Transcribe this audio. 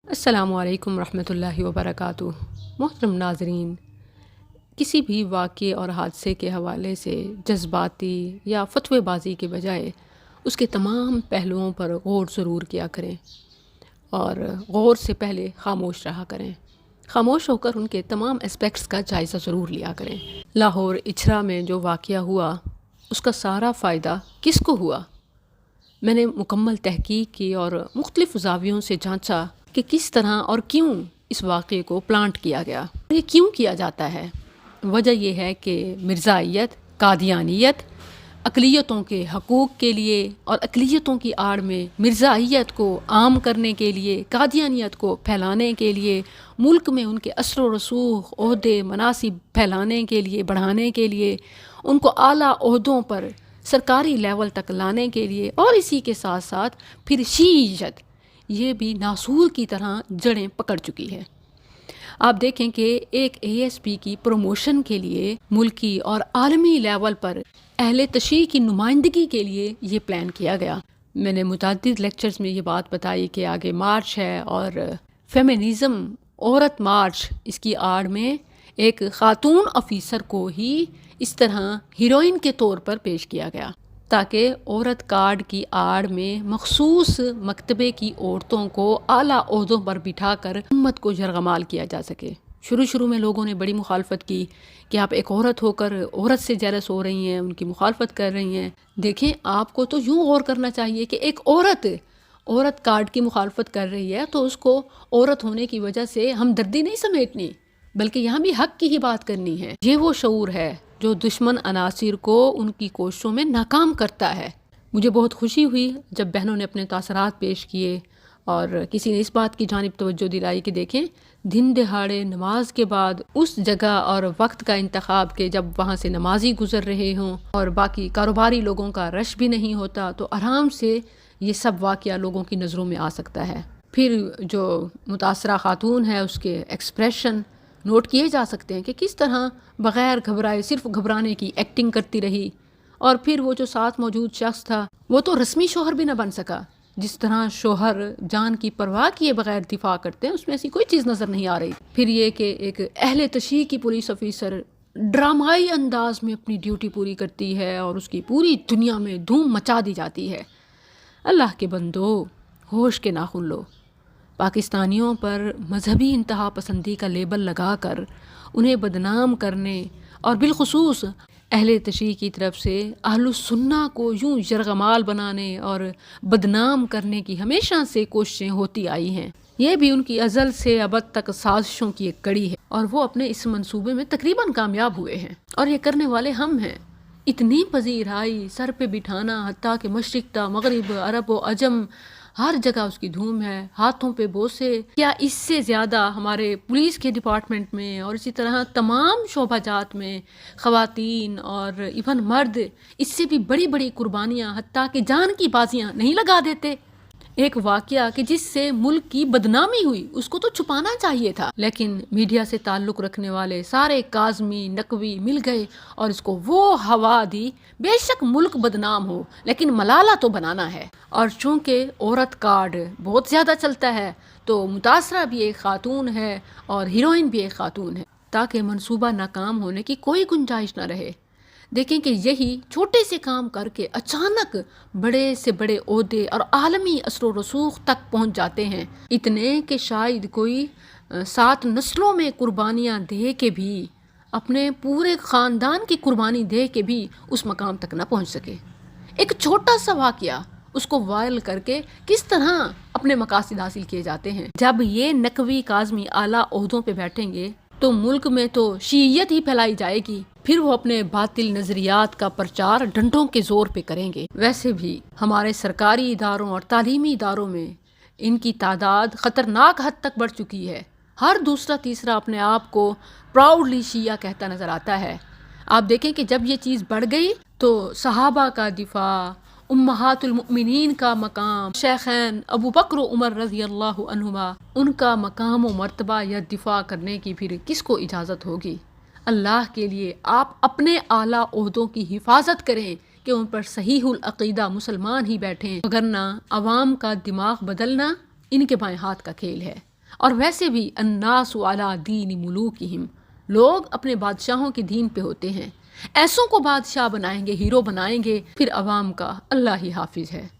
السلام علیکم ورحمۃ اللہ وبرکاتہ۔ محترم ناظرین، کسی بھی واقعے اور حادثے کے حوالے سے جذباتی یا فتوی بازی کے بجائے اس کے تمام پہلوؤں پر غور ضرور کیا کریں اور غور سے پہلے خاموش رہا کریں۔ خاموش ہو کر ان کے تمام اسپیکٹس کا جائزہ ضرور لیا کریں۔ لاہور اچھرا میں جو واقعہ ہوا اس کا سارا فائدہ کس کو ہوا؟ میں نے مکمل تحقیق کی اور مختلف زاویوں سے جانچا کہ کس طرح اور کیوں اس واقعے کو پلانٹ کیا گیا۔ یہ کیوں کیا جاتا ہے؟ وجہ یہ ہے کہ مرزائیت، قادیانیت، اقلیتوں کے حقوق کے لیے اور اقلیتوں کی آڑ میں مرزائیت کو عام کرنے کے لیے، قادیانیت کو پھیلانے کے لیے، ملک میں ان کے اثر و رسوخ، عہدے، مناصب پھیلانے کے لیے، بڑھانے کے لیے، ان کو اعلیٰ عہدوں پر سرکاری لیول تک لانے کے لیے، اور اسی کے ساتھ ساتھ پھر شیعیت یہ بھی ناسور کی طرح جڑیں پکڑ چکی ہے۔ آپ دیکھیں کہ ایک اے ایس پی کی پروموشن کے لیے ملکی اور عالمی لیول پر اہل تشیع کی نمائندگی کے لیے یہ پلان کیا گیا۔ میں نے متعدد لیکچرز میں یہ بات بتائی کہ آگے مارچ ہے اور فیمنزم، عورت مارچ، اس کی آڑ میں ایک خاتون آفیسر کو ہی اس طرح ہیروئن کے طور پر پیش کیا گیا تاکہ عورت کارڈ کی آڑ میں مخصوص مکتبے کی عورتوں کو اعلیٰ عہدوں پر بٹھا کر امت کو یرغمال کیا جا سکے۔ شروع میں لوگوں نے بڑی مخالفت کی کہ آپ ایک عورت ہو کر عورت سے جیلس ہو رہی ہیں، ان کی مخالفت کر رہی ہیں۔ دیکھیں، آپ کو تو یوں غور کرنا چاہیے کہ ایک عورت کارڈ کی مخالفت کر رہی ہے تو اس کو عورت ہونے کی وجہ سے ہمدردی نہیں سمیٹنی، بلکہ یہاں بھی حق کی ہی بات کرنی ہے۔ یہ وہ شعور ہے جو دشمن عناصر کو ان کی کوششوں میں ناکام کرتا ہے۔ مجھے بہت خوشی ہوئی جب بہنوں نے اپنے تاثرات پیش کیے اور کسی نے اس بات کی جانب توجہ دلائی کہ دیکھیں، دن دہاڑے نماز کے بعد اس جگہ اور وقت کا انتخاب کہ جب وہاں سے نمازی گزر رہے ہوں اور باقی کاروباری لوگوں کا رش بھی نہیں ہوتا، تو آرام سے یہ سب واقعہ لوگوں کی نظروں میں آ سکتا ہے۔ پھر جو متاثرہ خاتون ہے اس کے ایکسپریشن نوٹ کیے جا سکتے ہیں کہ کس طرح بغیر گھبرائے صرف گھبرانے کی ایکٹنگ کرتی رہی، اور پھر وہ جو ساتھ موجود شخص تھا وہ تو رسمی شوہر بھی نہ بن سکا۔ جس طرح شوہر جان کی پرواہ کیے بغیر دفاع کرتے ہیں، اس میں ایسی کوئی چیز نظر نہیں آ رہی۔ پھر یہ کہ ایک اہل تشیع کی پولیس آفیسر ڈرامائی انداز میں اپنی ڈیوٹی پوری کرتی ہے اور اس کی پوری دنیا میں دھوم مچا دی جاتی ہے۔ اللہ کے بندو، ہوش کے ناخن لو۔ پاکستانیوں پر مذہبی انتہا پسندی کا لیبل لگا کر انہیں بدنام کرنے اور بالخصوص اہل تشیع کی طرف سے اہل السنہ کو یوں یرغمال بنانے اور بدنام کرنے کی ہمیشہ سے کوششیں ہوتی آئی ہیں۔ یہ بھی ان کی ازل سے ابد تک سازشوں کی ایک کڑی ہے اور وہ اپنے اس منصوبے میں تقریباً کامیاب ہوئے ہیں، اور یہ کرنے والے ہم ہیں۔ اتنی پذیرائی، سر پہ بٹھانا، حتیٰ کہ مشرق تا مغرب، عرب و عجم، ہر جگہ اس کی دھوم ہے، ہاتھوں پہ بوسے۔ کیا اس سے زیادہ ہمارے پولیس کے ڈپارٹمنٹ میں اور اسی طرح تمام شعبہ جات میں خواتین اور ایون مرد اس سے بھی بڑی بڑی قربانیاں، حتیٰ کہ جان کی بازیاں نہیں لگا دیتے؟ ایک واقعہ کہ جس سے ملک کی بدنامی ہوئی اس کو تو چھپانا چاہیے تھا، لیکن میڈیا سے تعلق رکھنے والے سارے کاظمی نقوی مل گئے اور اس کو وہ ہوا دی۔ بے شک ملک بدنام ہو لیکن ملالہ تو بنانا ہے، اور چونکہ عورت کارڈ بہت زیادہ چلتا ہے تو متاثرہ بھی ایک خاتون ہے اور ہیروئن بھی ایک خاتون ہے، تاکہ منصوبہ ناکام ہونے کی کوئی گنجائش نہ رہے۔ دیکھیں کہ یہی چھوٹے سے کام کر کے اچانک بڑے سے بڑے عہدے اور عالمی اثر و رسوخ تک پہنچ جاتے ہیں، اتنے کہ شاید کوئی 7 نسلوں میں قربانیاں دے کے بھی، اپنے پورے خاندان کی قربانی دے کے بھی اس مقام تک نہ پہنچ سکے۔ ایک چھوٹا سا واقعہ اس کو وائرل کر کے کس طرح اپنے مقاصد حاصل کیے جاتے ہیں۔ جب یہ نقوی کاظمی اعلیٰ عہدوں پہ بیٹھیں گے تو ملک میں تو شیعیت ہی پھیلائی جائے گی، پھر وہ اپنے باطل نظریات کا پرچار ڈنڈوں کے زور پہ کریں گے۔ ویسے بھی ہمارے سرکاری اداروں اور تعلیمی اداروں میں ان کی تعداد خطرناک حد تک بڑھ چکی ہے۔ ہر دوسرا تیسرا اپنے آپ کو پراؤڈلی شیعہ کہتا نظر آتا ہے۔ آپ دیکھیں کہ جب یہ چیز بڑھ گئی تو صحابہ کا دفاع، امہات المؤمنین کا مقام، شیخین ابو بکر و عمر رضی اللہ عنہما، ان کا مقام و مرتبہ یا دفاع کرنے کی پھر کس کو اجازت ہوگی؟ اللہ کے لیے آپ اپنے اعلیٰ عہدوں کی حفاظت کریں کہ ان پر صحیح العقیدہ مسلمان ہی بیٹھیں، وگرنہ عوام کا دماغ بدلنا ان کے بائیں ہاتھ کا کھیل ہے۔ اور ویسے بھی الناس علی دین ملوکہم، لوگ اپنے بادشاہوں کے دین پہ ہوتے ہیں۔ ایسوں کو بادشاہ بنائیں گے، ہیرو بنائیں گے، پھر عوام کا اللہ ہی حافظ ہے۔